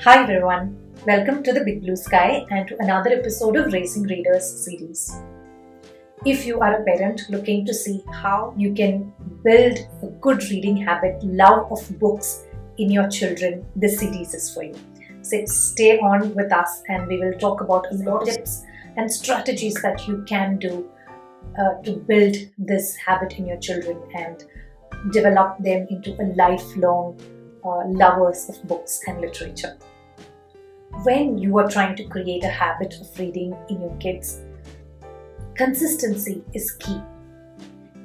Hi everyone, welcome to the Big Blue Sky and to another episode of Raising Readers series. If you are a parent looking to see how you can build a good reading habit, love of books in your children, this series is for you. So stay on with us and we will talk about a lot of tips and strategies that you can do to build this habit in your children and develop them into a lifelong lovers of books and literature. When you are trying to create a habit of reading in your kids, consistency is key.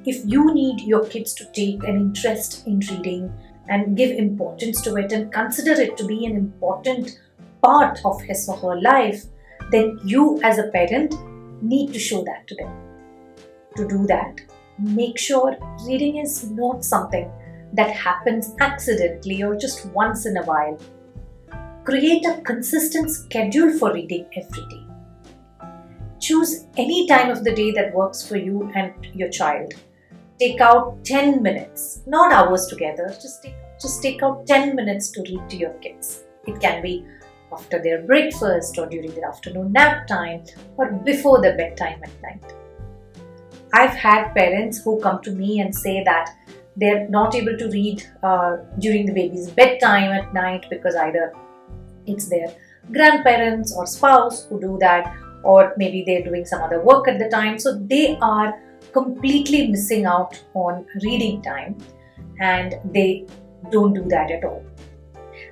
If you need your kids to take an interest in reading and give importance to it and consider it to be an important part of his or her life, then you as a parent need to show that to them. To do that, make sure reading is not something that happens accidentally or just once in a while. Create a consistent schedule for reading every day. Choose any time of the day that works for you and your child. Take out 10 minutes, not hours together, just take out 10 minutes to read to your kids. It can be after their breakfast or during their afternoon nap time or before their bedtime at night. I've had parents who come to me and say that they're not able to read during the baby's bedtime at night because either it's their grandparents or spouse who do that, or maybe they're doing some other work at the time. So they are completely missing out on reading time and they don't do that at all.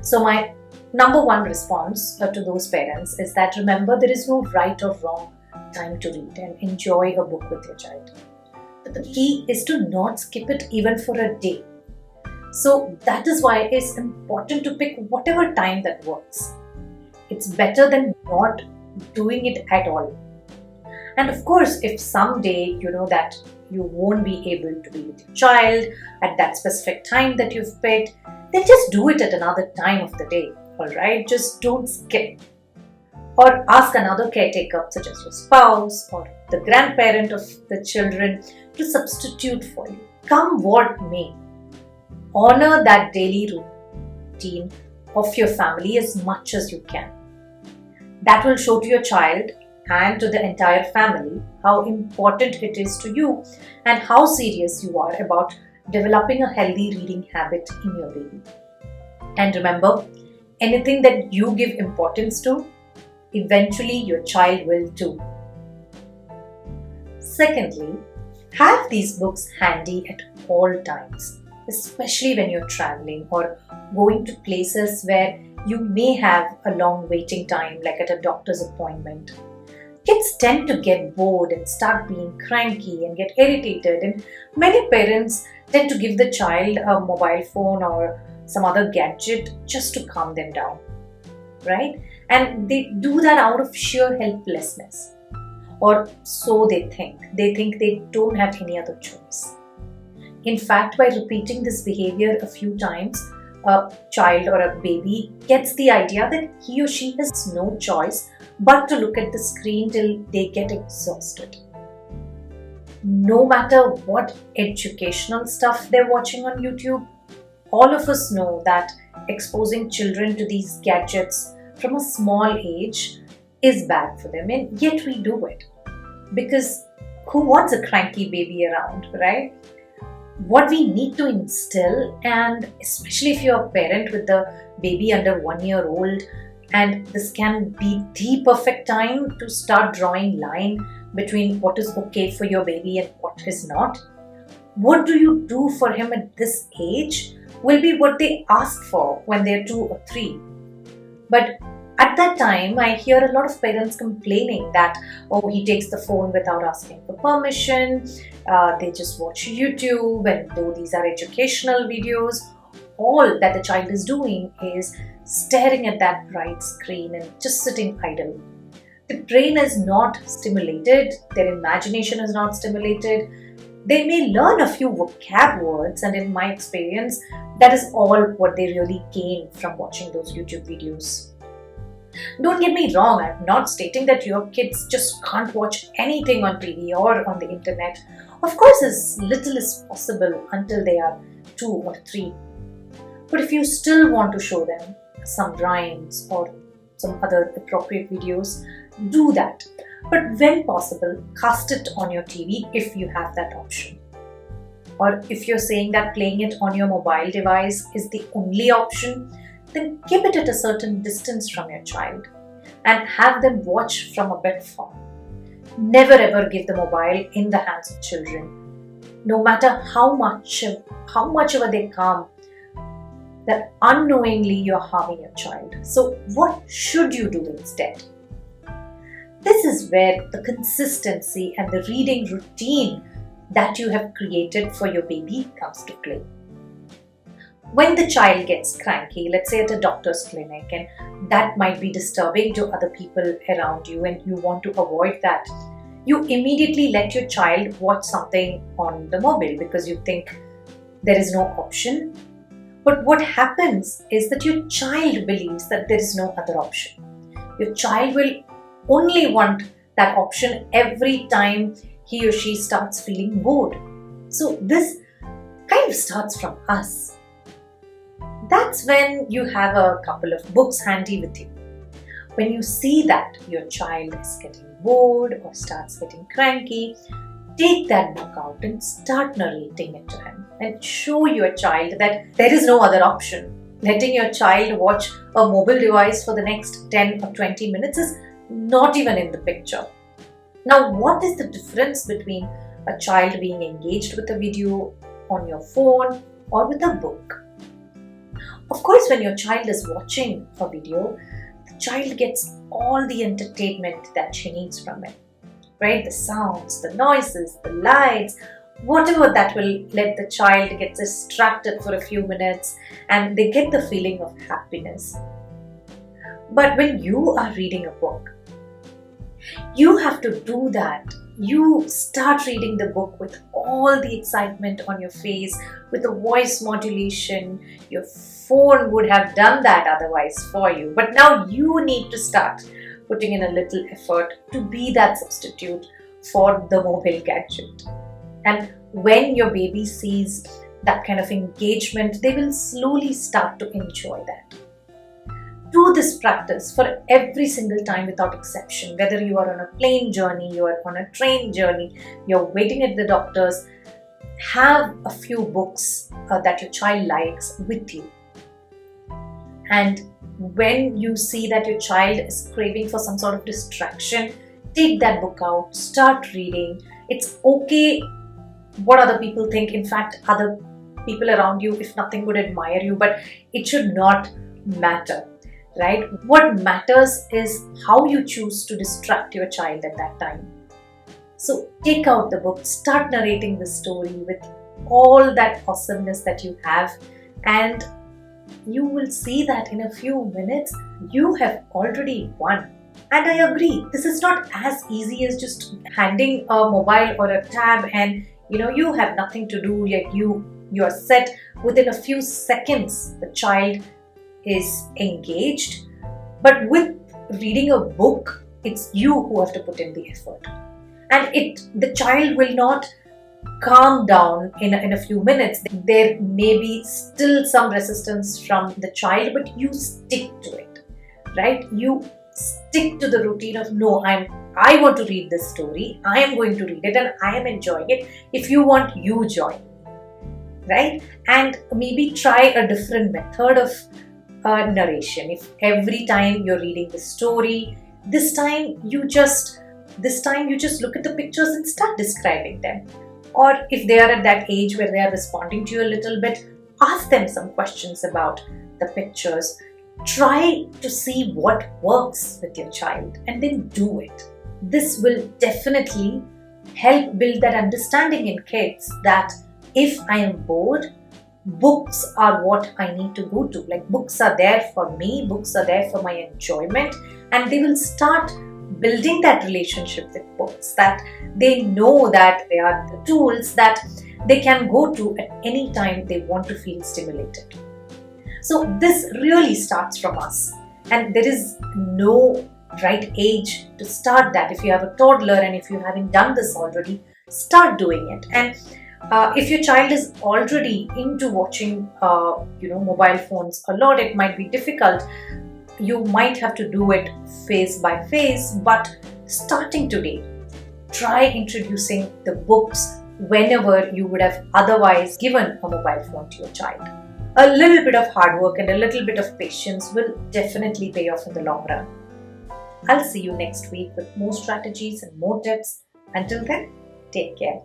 So my number one response to those parents is that remember, there is no right or wrong time to read and enjoy a book with your child. But the key is to not skip it even for a day. So that is why it's important to pick whatever time that works. It's better than not doing it at all. And of course, if someday you know that you won't be able to be with your child at that specific time that you've picked, then just do it at another time of the day. Alright, just don't skip. Or ask another caretaker, such as your spouse or the grandparent of the children, to substitute for you. Come what may. Honor that daily routine of your family as much as you can. That will show to your child and to the entire family how important it is to you and how serious you are about developing a healthy reading habit in your baby. And remember, anything that you give importance to, eventually your child will too. Secondly, have these books handy at all times, especially when you're traveling or going to places where you may have a long waiting time, like at a doctor's appointment. Kids tend to get bored and start being cranky and get irritated, and many parents tend to give the child a mobile phone or some other gadget just to calm them down, right? And they do that out of sheer helplessness, or so they think. They think they don't have any other choice. In fact, by repeating this behavior a few times, a child or a baby gets the idea that he or she has no choice but to look at the screen till they get exhausted. No matter what educational stuff they're watching on YouTube, all of us know that exposing children to these gadgets from a small age is bad for them, and yet we do it. Because who wants a cranky baby around, right? What we need to instill, and especially if you're a parent with a baby under 1 year old, and this can be the perfect time to start drawing line between what is okay for your baby and what is not. What do you do for him at this age will be what they ask for when they're 2 or 3. But at that time, I hear a lot of parents complaining that, oh, he takes the phone without asking for permission, they just watch YouTube, and though these are educational videos, all that the child is doing is staring at that bright screen and just sitting idle. The brain is not stimulated, their imagination is not stimulated. They may learn a few vocab words, and in my experience, that is all what they really gain from watching those YouTube videos. Don't get me wrong, I'm not stating that your kids just can't watch anything on TV or on the internet. Of course, as little as possible until they are 2 or 3. But if you still want to show them some rhymes or some other appropriate videos, do that. But when possible, cast it on your TV if you have that option. Or if you're saying that playing it on your mobile device is the only option, then keep it at a certain distance from your child and have them watch from a bit far. Never ever give the mobile in the hands of children. No matter how much ever they come, that unknowingly you're harming your child. So what should you do instead? This is where the consistency and the reading routine that you have created for your baby comes to play. When the child gets cranky, let's say at a doctor's clinic, and that might be disturbing to other people around you and you want to avoid that, you immediately let your child watch something on the mobile because you think there is no option. But what happens is that your child believes that there is no other option. Your child will only want that option every time he or she starts feeling bored. So this kind of starts from us. That's when you have a couple of books handy with you. When you see that your child is getting bored or starts getting cranky, take that book out and start narrating it to him and show your child that there is no other option. Letting your child watch a mobile device for the next 10 or 20 minutes is not even in the picture. Now, what is the difference between a child being engaged with a video on your phone or with a book? Of course, when your child is watching a video, the child gets all the entertainment that she needs from it, right? The sounds, the noises, the lights, whatever that will let the child get distracted for a few minutes and they get the feeling of happiness. But when you are reading a book, you have to do that. You start reading the book with all the excitement on your face, with the voice modulation. Your phone would have done that otherwise for you. But now you need to start putting in a little effort to be that substitute for the mobile gadget. And when your baby sees that kind of engagement, they will slowly start to enjoy that. Do this practice for every single time without exception. Whether you are on a plane journey, you are on a train journey, you're waiting at the doctor's, have a few books that your child likes with you. And when you see that your child is craving for some sort of distraction, take that book out, start reading. It's okay what other people think. In fact, other people around you, if nothing, would admire you, but it should not matter. Right? What matters is how you choose to distract your child at that time. So take out the book, start narrating the story with all that awesomeness that you have, and you will see that in a few minutes you have already won. And I agree, this is not as easy as just handing a mobile or a tab and you have nothing to do, yet you are set. Within a few seconds the child is engaged. But with reading a book, it's you who have to put in the effort, and the child will not calm down in a few minutes. There may be still some resistance from the child, but you stick to it, right? You stick to the routine of, no, I want to read this story, I am going to read it and I am enjoying it. If you want, you join, right? And maybe try a different method of narration. If every time you're reading the story, this time you just look at the pictures and start describing them. Or if they are at that age where they are responding to you a little bit, ask them some questions about the pictures. Try to see what works with your child and then do it. This will definitely help build that understanding in kids that if I am bored, books are what I need to go to. Like, books are there for me, books are there for my enjoyment, and they will start building that relationship with books, that they know that they are the tools that they can go to at any time they want to feel stimulated. So this really starts from us, and there is no right age to start that. If you have a toddler and if you haven't done this already, start doing it. And If your child is already into watching, mobile phones a lot, it might be difficult. You might have to do it phase by phase, but starting today, try introducing the books whenever you would have otherwise given a mobile phone to your child. A little bit of hard work and a little bit of patience will definitely pay off in the long run. I'll see you next week with more strategies and more tips. Until then, take care.